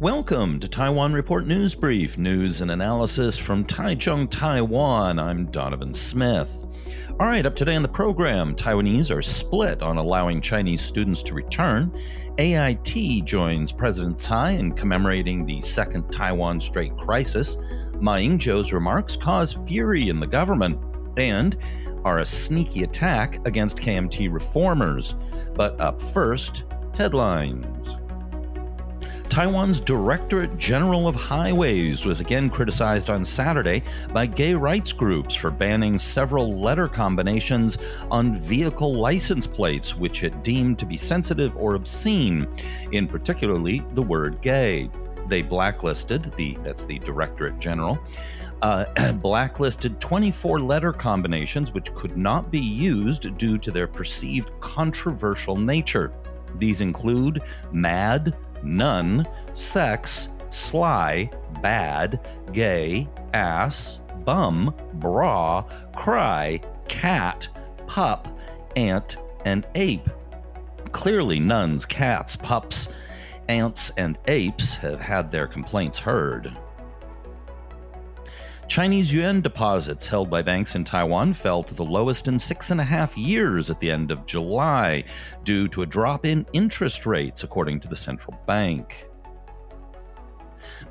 Welcome to Taiwan Report News Brief, news and analysis from Taichung, Taiwan. I'm Donovan Smith. All right, up today on the program, Taiwanese are split on allowing Chinese students to return. AIT joins President Tsai in commemorating the Second Taiwan Strait Crisis. Ying-jeou's remarks cause fury in the government and are a sneaky attack against KMT reformers. But up first, headlines. Taiwan's Directorate General of Highways was again criticized on Saturday by gay rights groups for banning several letter combinations on vehicle license plates, which it deemed to be sensitive or obscene, in particularly the word gay. They blacklisted, that's the Directorate General, blacklisted 24 letter combinations which could not be used due to their perceived controversial nature. These include mad, none, sex, sly, bad, gay, ass, bum, bra, cry, cat, pup, ant, and ape. Clearly, nuns, cats, pups, ants, and apes have had their complaints heard. Chinese yuan deposits held by banks in Taiwan fell to the lowest in 6.5 years at the end of July, due to a drop in interest rates, according to the central bank.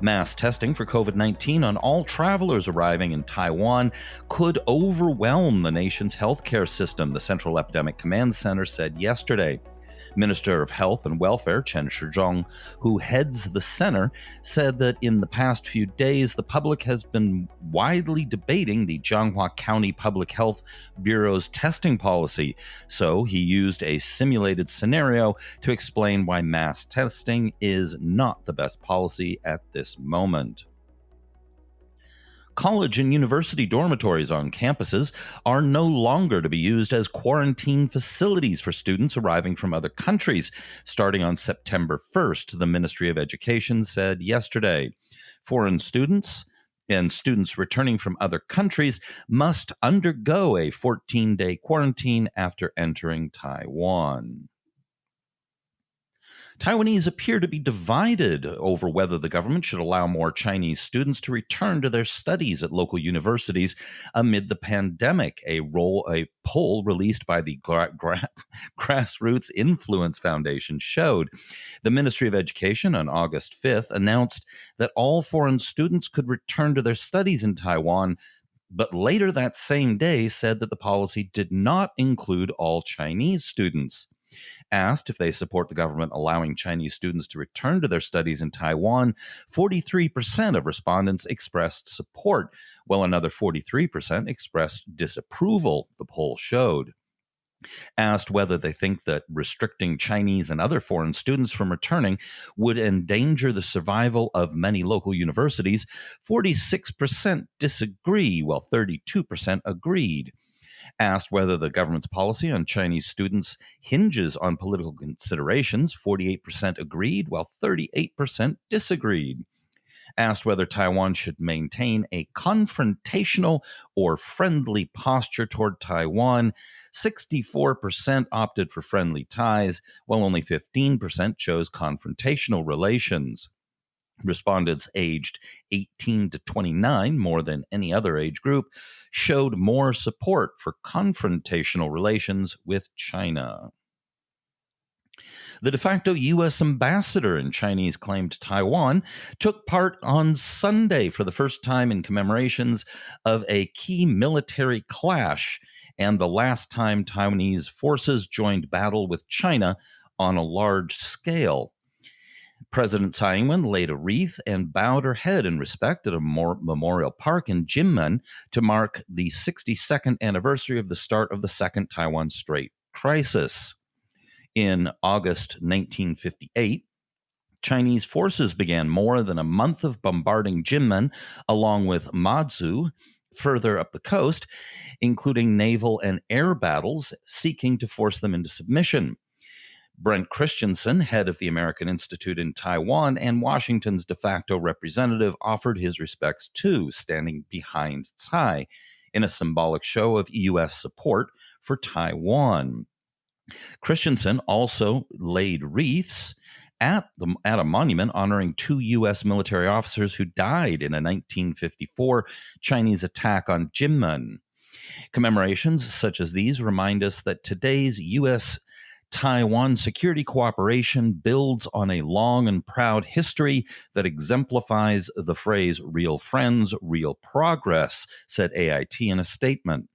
Mass testing for COVID-19 on all travelers arriving in Taiwan could overwhelm the nation's healthcare system, the Central Epidemic Command Center said yesterday. Minister of Health and Welfare Chen Shizhong, who heads the center, said that in the past few days, the public has been widely debating the Jianghua County Public Health Bureau's testing policy. So he used a simulated scenario to explain why mass testing is not the best policy at this moment. College and university dormitories on campuses are no longer to be used as quarantine facilities for students arriving from other countries, starting on September 1st, the Ministry of Education said yesterday. Foreign students and students returning from other countries must undergo a 14-day quarantine after entering Taiwan. Taiwanese appear to be divided over whether the government should allow more Chinese students to return to their studies at local universities amid the pandemic, a poll released by the Grassroots Influence Foundation showed. The Ministry of Education on August 5th announced that all foreign students could return to their studies in Taiwan, but later that same day said that the policy did not include all Chinese students. Asked if they support the government allowing Chinese students to return to their studies in Taiwan, 43% of respondents expressed support, while another 43% expressed disapproval, the poll showed. Asked whether they think that restricting Chinese and other foreign students from returning would endanger the survival of many local universities, 46% disagree, while 32% agreed. Asked whether the government's policy on Chinese students hinges on political considerations, 48% agreed, while 38% disagreed. Asked whether Taiwan should maintain a confrontational or friendly posture toward Taiwan, 64% opted for friendly ties, while only 15% chose confrontational relations. Respondents aged 18 to 29, more than any other age group, showed more support for confrontational relations with China. The de facto U.S. ambassador in Chinese-claimed Taiwan took part on Sunday for the first time in commemorations of a key military clash and the last time Taiwanese forces joined battle with China on a large scale. President Tsai laid a wreath and bowed her head in respect at a memorial park in Jinmen to mark the 62nd anniversary of the start of the Second Taiwan Strait Crisis. In August 1958, Chinese forces began more than a month of bombarding Jinmen along with Mazu further up the coast, including naval and air battles seeking to force them into submission. Brent Christensen, head of the American Institute in Taiwan and Washington's de facto representative, offered his respects too, standing behind Tsai in a symbolic show of U.S. support for Taiwan. Christensen also laid wreaths at a monument honoring two U.S. military officers who died in a 1954 Chinese attack on Jinmen. Commemorations such as these remind us that today's U.S. Taiwan security cooperation builds on a long and proud history that exemplifies the phrase real friends, real progress, said AIT in a statement.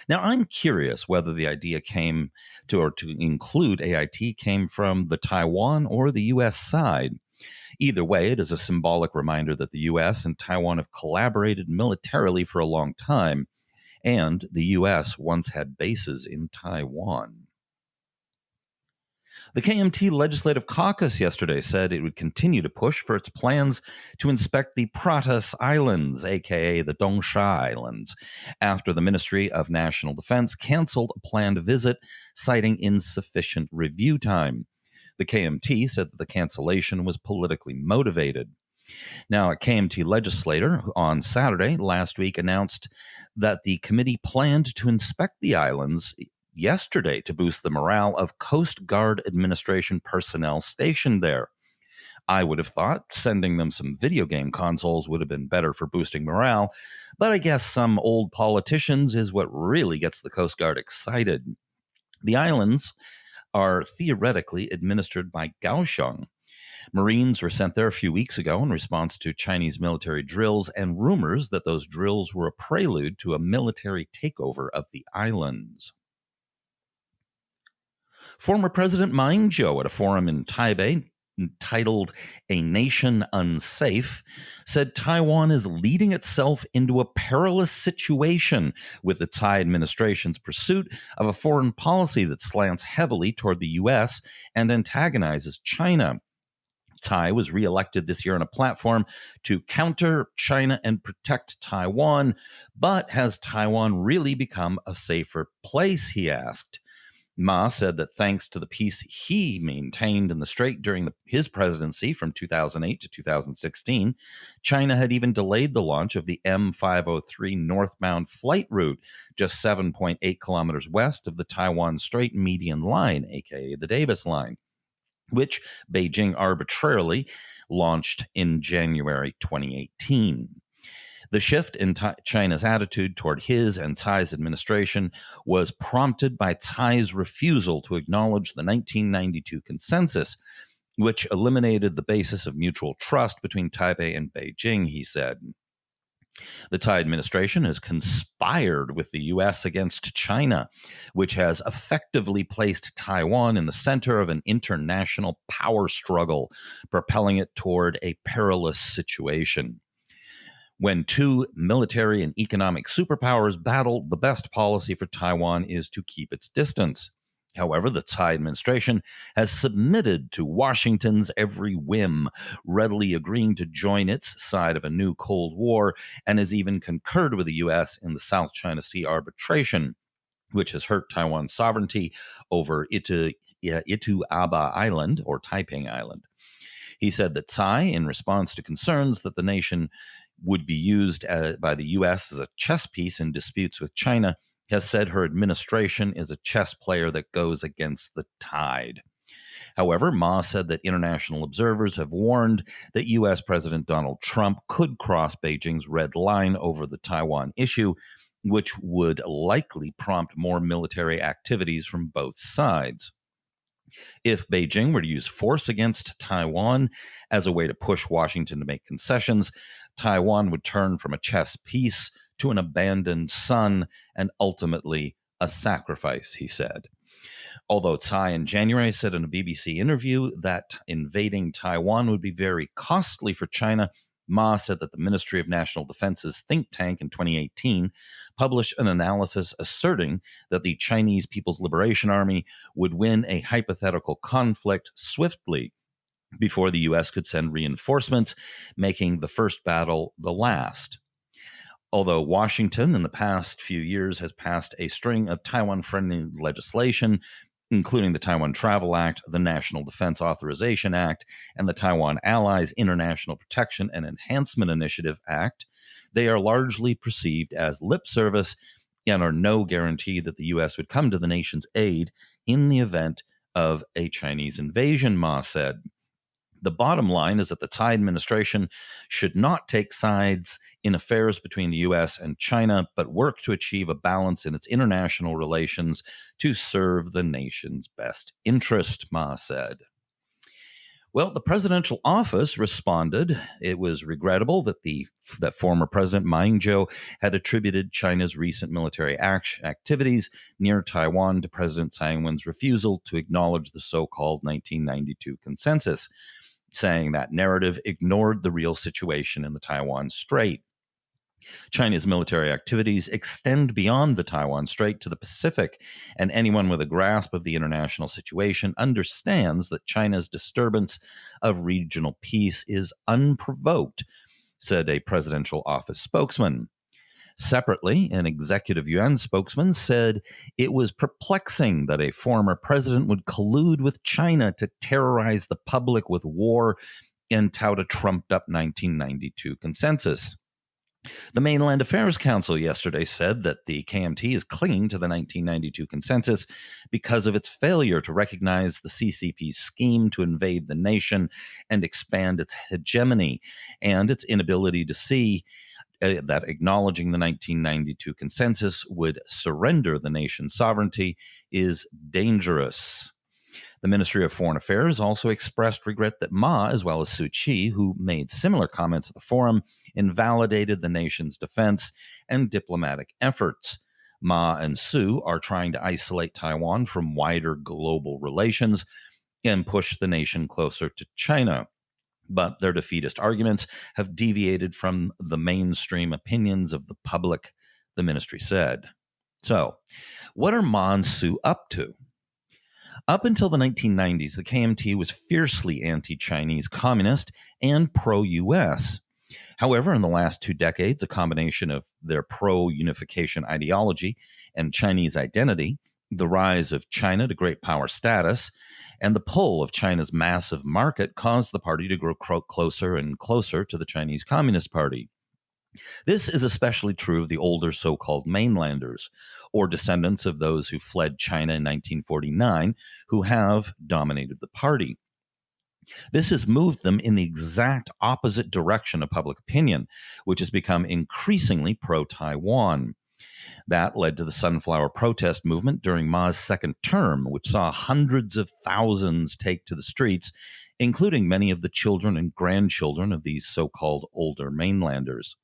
Now, I'm curious whether the idea to include AIT came from the Taiwan or the U.S. side. Either way, it is a symbolic reminder that the U.S. and Taiwan have collaborated militarily for a long time, and the U.S. once had bases in Taiwan. The KMT Legislative Caucus yesterday said it would continue to push for its plans to inspect the Pratas Islands, aka the Dongsha Islands, after the Ministry of National Defense canceled a planned visit, citing insufficient review time. The KMT said that the cancellation was politically motivated. Now, a KMT legislator on Saturday last week announced that the committee planned to inspect the islands yesterday to boost the morale of Coast Guard Administration personnel stationed there. I would have thought sending them some video game consoles would have been better for boosting morale, but I guess some old politicians is what really gets the Coast Guard excited. The islands are theoretically administered by Kaohsiung. Marines were sent there a few weeks ago in response to Chinese military drills and rumors that those drills were a prelude to a military takeover of the islands. Former President Ying-jeou at a forum in Taipei titled A Nation Unsafe said Taiwan is leading itself into a perilous situation with the Tsai administration's pursuit of a foreign policy that slants heavily toward the U.S. and antagonizes China. Tsai was reelected this year on a platform to counter China and protect Taiwan, but has Taiwan really become a safer place, he asked. Ma said that thanks to the peace he maintained in the strait during his presidency from 2008 to 2016, China had even delayed the launch of the M503 northbound flight route just 7.8 kilometers west of the Taiwan Strait median line, aka the Davis Line, which Beijing arbitrarily launched in January 2018. The shift in China's attitude toward his and Tsai's administration was prompted by Tsai's refusal to acknowledge the 1992 consensus, which eliminated the basis of mutual trust between Taipei and Beijing, he said. The Tsai administration has conspired with the U.S. against China, which has effectively placed Taiwan in the center of an international power struggle, propelling it toward a perilous situation. When two military and economic superpowers battle, the best policy for Taiwan is to keep its distance. However, the Tsai administration has submitted to Washington's every whim, readily agreeing to join its side of a new Cold War, and has even concurred with the U.S. in the South China Sea arbitration, which has hurt Taiwan's sovereignty over Itu Aba Island, or Taiping Island. He said that Tsai, in response to concerns that the nation would be used by the U.S. as a chess piece in disputes with China, has said her administration is a chess player that goes against the tide. However, Ma said that international observers have warned that U.S. President Donald Trump could cross Beijing's red line over the Taiwan issue, which would likely prompt more military activities from both sides. If Beijing were to use force against Taiwan as a way to push Washington to make concessions, Taiwan would turn from a chess piece to an abandoned son and ultimately a sacrifice, he said. Although Tsai in January said in a BBC interview that invading Taiwan would be very costly for China, Ma said that the Ministry of National Defense's think tank in 2018 published an analysis asserting that the Chinese People's Liberation Army would win a hypothetical conflict swiftly before the U.S. could send reinforcements, making the first battle the last. Although Washington in the past few years has passed a string of Taiwan-friendly legislation, including the Taiwan Travel Act, the National Defense Authorization Act, and the Taiwan Allies International Protection and Enhancement Initiative Act, they are largely perceived as lip service and are no guarantee that the U.S. would come to the nation's aid in the event of a Chinese invasion, Ma said. The bottom line is that the Tsai administration should not take sides in affairs between the U.S. and China, but work to achieve a balance in its international relations to serve the nation's best interest, Ma said. Well, the presidential office responded. It was regrettable that former President Ying-jeou had attributed China's recent military activities near Taiwan to President Tsai's refusal to acknowledge the so-called 1992 consensus, saying that narrative ignored the real situation in the Taiwan Strait. China's military activities extend beyond the Taiwan Strait to the Pacific, and anyone with a grasp of the international situation understands that China's disturbance of regional peace is unprovoked, said a presidential office spokesman. Separately, an executive yuan spokesman said it was perplexing that a former president would collude with China to terrorize the public with war and tout a trumped-up 1992 consensus. The Mainland Affairs Council yesterday said that the KMT is clinging to the 1992 consensus because of its failure to recognize the CCP's scheme to invade the nation and expand its hegemony, and its inability to see that acknowledging the 1992 consensus would surrender the nation's sovereignty is dangerous. The Ministry of Foreign Affairs also expressed regret that Ma, as well as Suu Kyi, who made similar comments at the forum, invalidated the nation's defense and diplomatic efforts. Ma and Suu are trying to isolate Taiwan from wider global relations and push the nation closer to China. But their defeatist arguments have deviated from the mainstream opinions of the public, the ministry said. So, what are Ma and Suu up to? Up until the 1990s, the KMT was fiercely anti-Chinese communist and pro-U.S. However, in the last 2 decades, a combination of their pro-unification ideology and Chinese identity, the rise of China to great power status, and the pull of China's massive market caused the party to grow closer and closer to the Chinese Communist Party. This is especially true of the older so-called mainlanders, or descendants of those who fled China in 1949, who have dominated the party. This has moved them in the exact opposite direction of public opinion, which has become increasingly pro-Taiwan. That led to the Sunflower Protest movement during Ma's second term, which saw hundreds of thousands take to the streets, including many of the children and grandchildren of these so-called older mainlanders.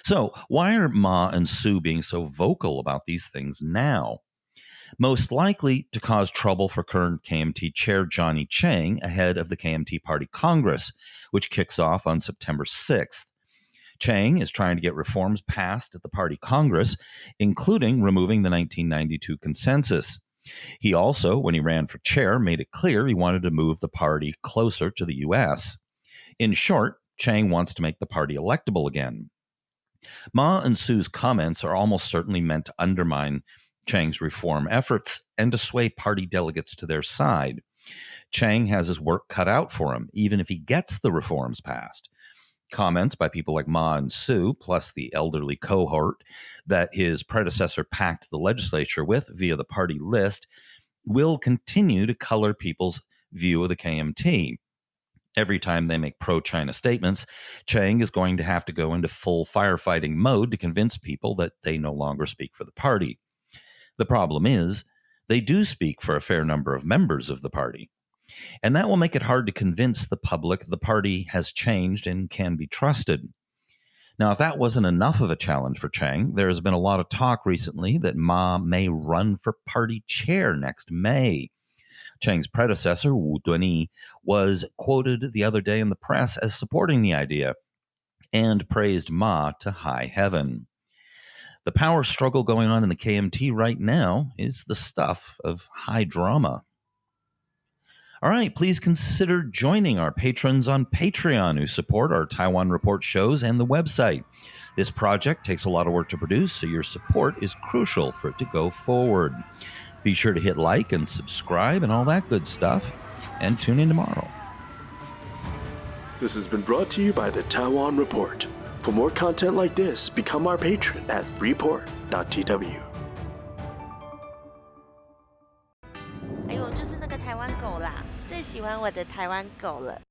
So, why are Ma and Suu being so vocal about these things now? Most likely to cause trouble for current KMT chair Johnny Chiang ahead of the KMT Party Congress, which kicks off on September 6th. Chiang is trying to get reforms passed at the party Congress, including removing the 1992 consensus. He also, when he ran for chair, made it clear he wanted to move the party closer to the U.S. In short, Chiang wants to make the party electable again. Ma and Suu's comments are almost certainly meant to undermine Chiang's reform efforts and to sway party delegates to their side. Chiang has his work cut out for him, even if he gets the reforms passed. Comments by people like Ma and Suu, plus the elderly cohort that his predecessor packed the legislature with via the party list, will continue to color people's view of the KMT. Every time they make pro-China statements, Chiang is going to have to go into full firefighting mode to convince people that they no longer speak for the party. The problem is, they do speak for a fair number of members of the party. And that will make it hard to convince the public the party has changed and can be trusted. Now, if that wasn't enough of a challenge for Chiang, there has been a lot of talk recently that Ma may run for party chair next May. Chiang's predecessor, Wu Dunyi, was quoted the other day in the press as supporting the idea and praised Ma to high heaven. The power struggle going on in the KMT right now is the stuff of high drama. All right, please consider joining our patrons on Patreon who support our Taiwan Report shows and the website. This project takes a lot of work to produce, so your support is crucial for it to go forward. Be sure to hit like and subscribe and all that good stuff, and tune in tomorrow. This has been brought to you by the Taiwan Report. For more content like this, become our patron at report.tw. 欢我的台湾狗了。